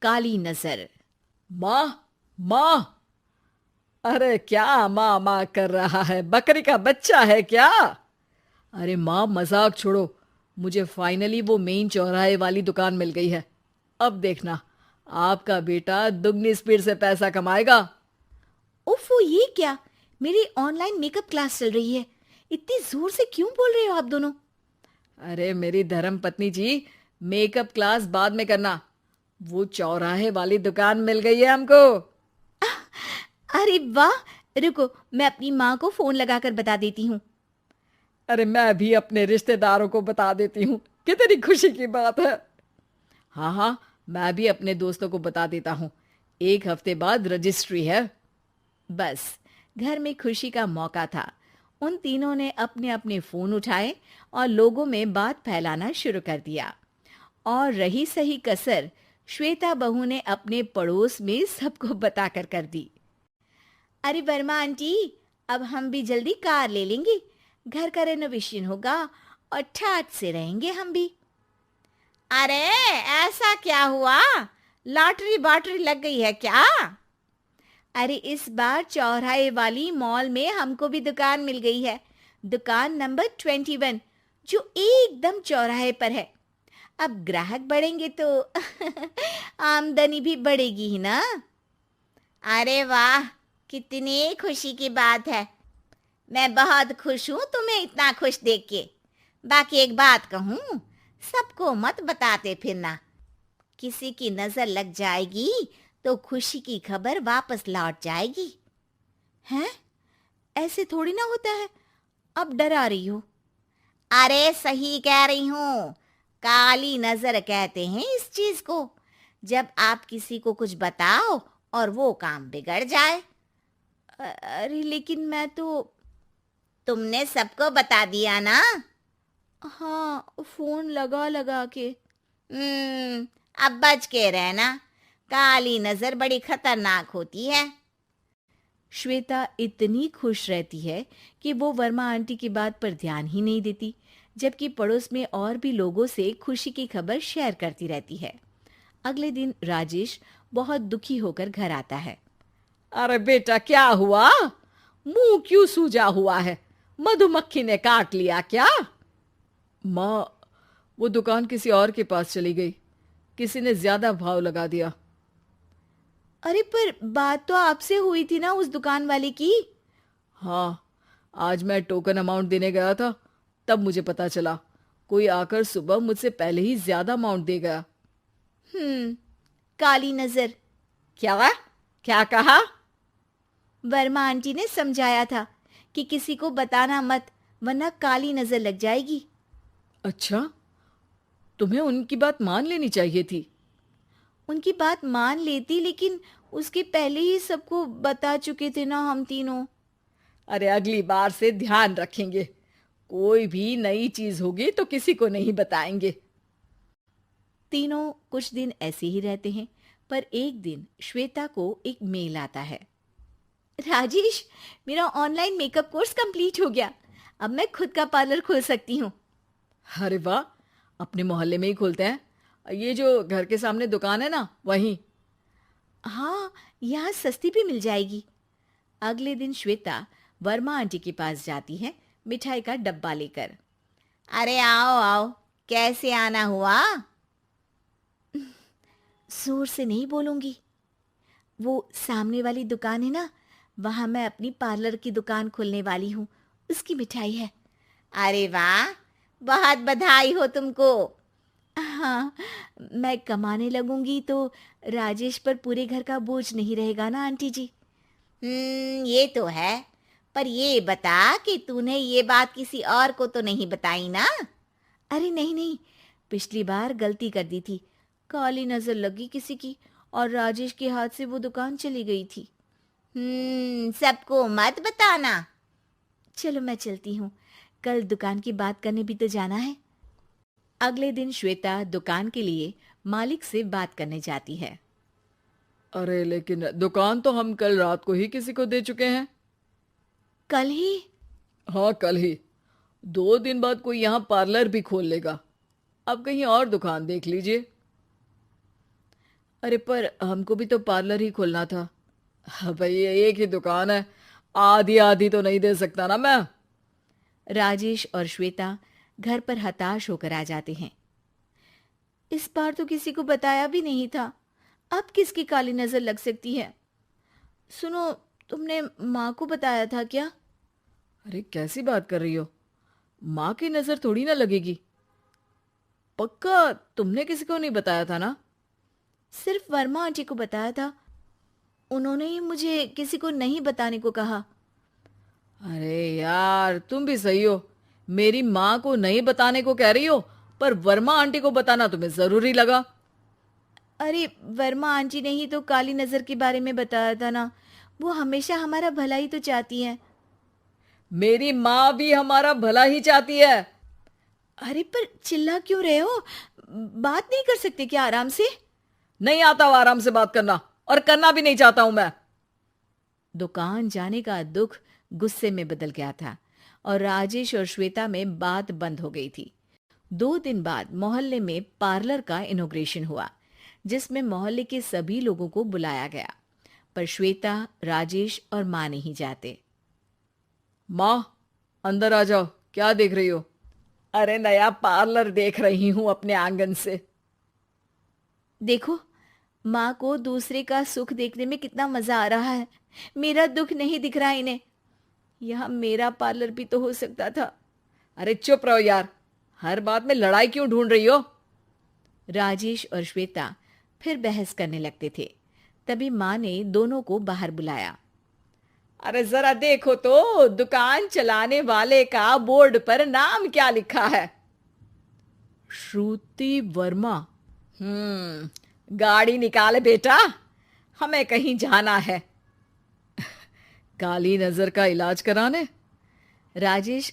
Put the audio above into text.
काली नजर। माँ, माँ। अरे क्या माँ माँ कर रहा है? बकरी का बच्चा है क्या? अरे माँ, मजाक छोड़ो। मुझे फाइनली वो मेन चौराहे वाली दुकान मिल गई है। अब देखना, आपका बेटा दुगनी स्पीड से पैसा कमाएगा। उफ़, ये क्या? मेरी ऑनलाइन मेकअप क्लास चल रही है। इतनी जोर से क्यों बोल रहे हो आप दोनों? अरे मेरी धर्म पत्नी जी, मेकअप क्लास बाद में करना। वो चौराहे वाली दुकान मिल गई है हमको। अरे वाह! रुको, मैं अपनी माँ को फोन लगाकर बता देती हूँ। अरे मैं भी अपने रिश्तेदारों को बता देती हूँ। कितनी खुशी की बात है। हाँ हाँ, मैं भी अपने दोस्तों को बता देता हूँ। 1 हफ्ते बाद रजिस्ट्री है। बस, घर में खुशी का मौका था। उन तीनों ने अपने अपने फोन उठाए और लोगों में बात फैलाना शुरू कर दिया। और रही सही कसर, श्वेता बहू ने अपने पड़ोस में सबको बताकर कर दी। अरे वर्मा आंटी, अब हम भी जल्दी कार ले लेंगे। घर का रेनोवेशन होगा और ठाट से रहेंगे हम भी। अरे, ऐसा क्या हुआ? लॉटरी बाटरी लग गई है क्या? अरे, इस बार चौराहे वाली मॉल में हमको भी दुकान मिल गई है। दुकान नंबर 21, जो एकदम चौराहे पर है। अब ग्राहक बढ़ेंगे तो आमदनी भी बढ़ेगी ही ना। अरे वाह, कितनी खुशी की बात है। मैं बहुत खुश हूँ तुम्हें इतना खुश देख के। बाकी एक बात कहूँ, सबको मत बताते फिरना। किसी की नजर लग जाएगी तो खुशी की खबर वापस लौट जाएगी। हैं? ऐसे थोड़ी ना होता है। अब डरा रही हो। अरे सही कह रही हूँ। काली नजर कहते हैं इस चीज को, जब आप किसी को कुछ बताओ और वो काम बिगड़ जाए। अरे लेकिन मैं तो। तुमने सबको बता दिया ना? हाँ, फोन लगा लगा के। अब बच के रहना। काली नजर बड़ी खतरनाक होती है। श्वेता इतनी खुश रहती है कि वो वर्मा आंटी की बात पर ध्यान ही नहीं देती, जबकि पड़ोस में और भी लोगों से खुशी की खबर शेयर करती रहती है। अगले दिन राजेश बहुत दुखी होकर घर आता है। अरे बेटा, क्या हुआ? मुंह क्यों सूजा हुआ है? मधुमक्खी ने काट लिया क्या? माँ, वो दुकान किसी और के पास चली गई। किसी ने ज्यादा भाव लगा दिया। अरे पर बात तो आपसे हुई थी ना उस दुकान वाले की। हाँ, आज मैं टोकन अमाउंट देने गया था, तब मुझे पता चला। कोई आकर सुबह मुझसे पहले ही ज्यादा अमाउंट दे गया। काली नजर। क्या? क्या कहा? वर्मा आंटी ने समझाया था कि किसी को बताना मत, वरना काली नजर लग जाएगी। अच्छा, तुम्हें उनकी बात मान लेनी चाहिए थी। उनकी बात मान लेती, लेकिन उसके पहले ही सबको बता चुके थे ना हम तीनों। अरे अगली बार से ध्यान रखेंगे। कोई भी नई चीज होगी तो किसी को नहीं बताएंगे। तीनों कुछ दिन ऐसे ही रहते हैं, पर एक दिन श्वेता को एक मेल आता है। राजेश, मेरा ऑनलाइन मेकअप कोर्स कंप्लीट हो गया। अब मैं खुद का पार्लर खोल सकती हूँ। अरे वाह, अपने मोहल्ले में ही खोलते हैं। ये जो घर के सामने दुकान है ना, वहीं। हाँ, यहाँ सस्ती भी मिल जाएगी। अगले दिन श्वेता वर्मा आंटी के पास जाती है, मिठाई का डब्बा लेकर। अरे आओ आओ, कैसे आना हुआ? जोर से नहीं बोलूंगी। वो सामने वाली दुकान है ना, वहां मैं अपनी पार्लर की दुकान खोलने वाली हूँ। उसकी मिठाई है। अरे वाह, बहुत बधाई हो तुमको। हाँ, मैं कमाने लगूंगी तो राजेश पर पूरे घर का बोझ नहीं रहेगा ना आंटी जी। ये तो है। पर ये बता कि तूने ये बात किसी और को तो नहीं बताई ना? अरे नहीं नहीं, पिछली बार गलती कर दी थी। काली नजर लगी किसी की और राजेश के हाथ से वो दुकान चली गई थी। सबको मत बताना। चलो मैं चलती हूँ, कल दुकान की बात करने भी तो जाना है। अगले दिन श्वेता दुकान के लिए मालिक से बात करने जाती है। अरे लेकिन दुकान तो हम कल रात को ही किसी को दे चुके हैं। कल ही? हाँ, कल ही। 2 दिन बाद कोई यहाँ पार्लर भी खोल लेगा। अब कहीं और दुकान देख लीजिए। अरे पर हमको भी तो पार्लर ही खोलना था। हाँ भाई, एक ही दुकान है, आधी आधी तो नहीं दे सकता ना मैं। राजेश और श्वेता घर पर हताश होकर आ जाते हैं। इस बार तो किसी को बताया भी नहीं था, अब किसकी काली नजर लग सकती है। सुनो, तुमने माँ को बताया था क्या? अरे कैसी बात कर रही हो, माँ की नजर थोड़ी ना लगेगी। पक्का तुमने किसी को नहीं बताया था ना? सिर्फ वर्मा आंटी को बताया था, उन्होंने ही मुझे किसी को नहीं बताने को कहा। अरे यार, तुम भी सही हो, मेरी माँ को नहीं बताने को कह रही हो, पर वर्मा आंटी को बताना तुम्हें जरूरी लगा। अरे वर्मा आंटी ने ही तो काली नजर के बारे में बताया था ना, वो हमेशा हमारा भला ही तो चाहती हैं। मेरी माँ भी हमारा भला ही चाहती है। अरे पर चिल्ला क्यों रहे हो? बात नहीं कर सकते क्या आराम से? नहीं आता वो आराम से बात करना, और करना भी नहीं चाहता हूं मैं। दुकान जाने का दुख गुस्से में बदल गया था और राजेश और श्वेता में बात बंद हो गई थी। 2 दिन बाद मोहल्ले में पार्लर का इनॉग्रेशन हुआ, जिसमें मोहल्ले के सभी लोगों को बुलाया गया, पर श्वेता, राजेश और माँ नहीं जाते। माँ, अंदर आ जाओ, क्या देख रही हो? अरे नया पार्लर देख रही हूं अपने आंगन से। देखो, माँ को दूसरे का सुख देखने में कितना मजा आ रहा है, मेरा दुख नहीं दिख रहा इन्हें। यहाँ मेरा पार्लर भी तो हो सकता था। अरे चुप रहो यार, हर बात में लड़ाई क्यों ढूंढ रही हो? राजेश और श्वेता फिर बहस करने लगते थे। तभी माँ ने दोनों को बाहर बुलाया। अरे जरा देखो तो, दुकान चलाने वाले का बोर्ड पर नाम क्या लिखा है? श्रुति वर्मा। गाड़ी निकाले बेटा, हमें कहीं जाना है। काली नजर का इलाज कराने? राजेश